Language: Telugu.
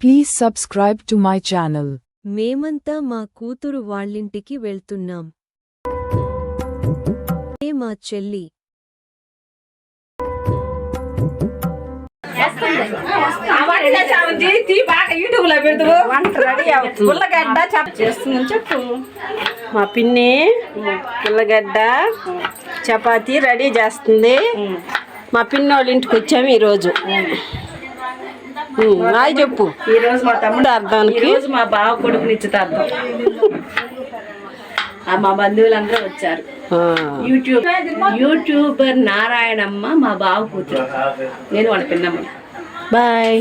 Please subscribe to my channel. మేమంతా మా కూతురు వాళ్ళింటికి వెళ్తున్నాం. మా చెల్లి ఉల్లగడ్డ చేస్తుంది చెప్పు. మా పిన్ని ఉల్లగడ్డ చపాతీ రెడీ చేస్తుంది. మా పిన్ని వాళ్ళ ఇంటికి వచ్చాము ఈరోజు. రాయి చెప్పు. ఈరోజు మా తమ్ముడు అర్థానికి ఈరోజు మా బావ కొడుకు నిశ్చితార్థం. మా బంధువులందరూ వచ్చారు. యూట్యూబర్ నారాయణమ్మ మా బావ కూతురు, నేను వాళ్ళ పిన్నమ్మ. బాయ్.